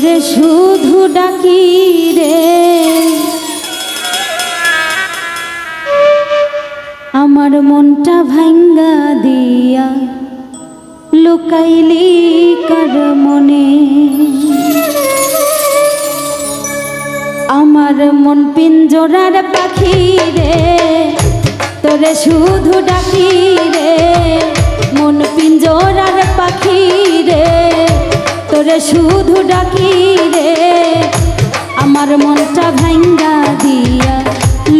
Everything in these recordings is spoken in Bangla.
তোরে শুধু ডাকি রে আমার মনটা ভাঙ্গা দিয়া লুকাইলি কার মনে আমার মন পিঞ্জরার পাখি রে তোরে শুধু ডাকি রে মন পিঞ্জরার পাখি রে তোরে শুধু ডাকি রে আমার মনটা ভাঙ্গা দিয়া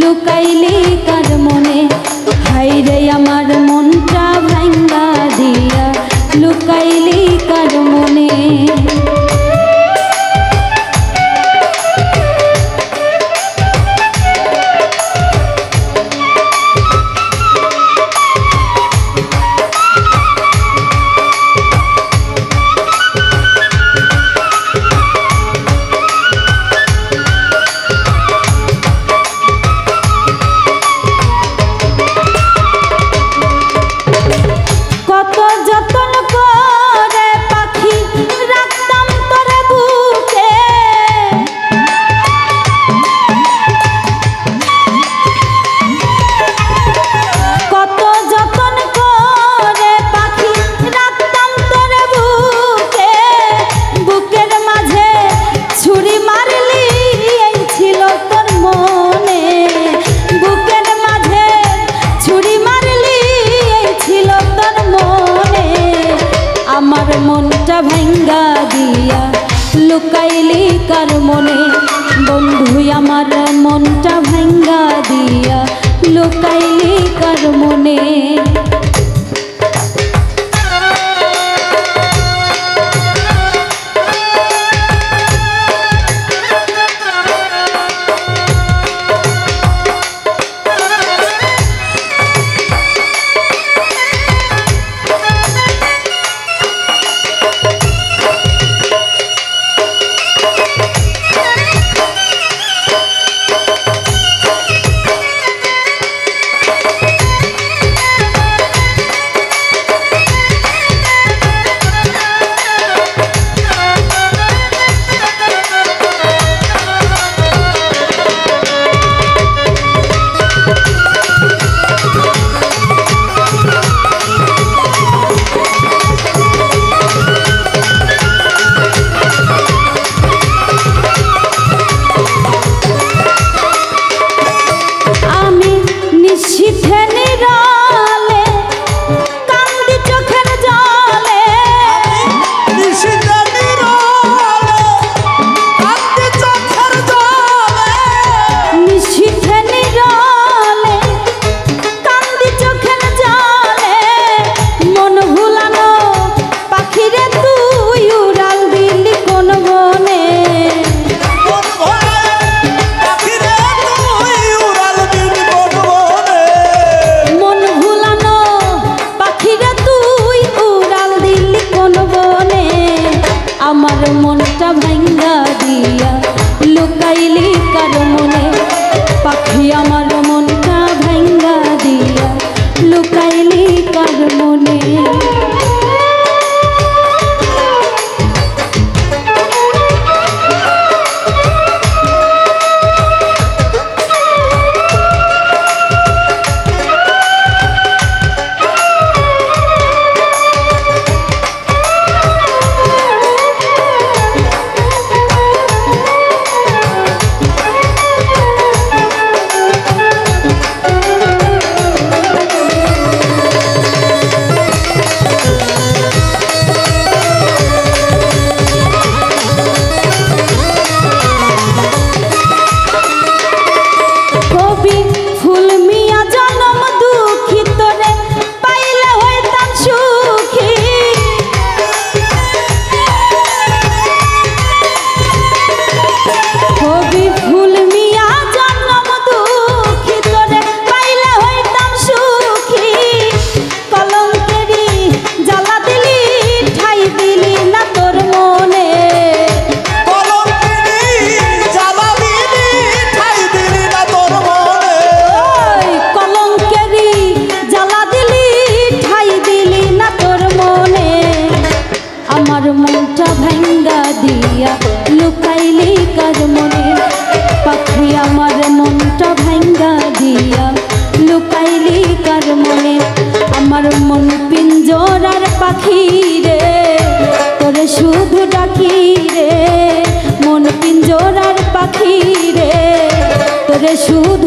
লুকাইলি কার মনে হাই রে আমার মনটা ভাঙ্গা দিয়া লুকাইলি কার মনে মনটা ভাঙ্গা দিয়া লুকাইলি কার মনে বন্ধু আমার মনটা ভাঙ্গা দিয়া লুকাইলি কার মনে আমার মনটা ভাঙ্গা দিয়া লুকাইলি কার মনে পাখি আমার মনটা ভাঙ্গা দিয়া লুকাইলি কার মনে শুধু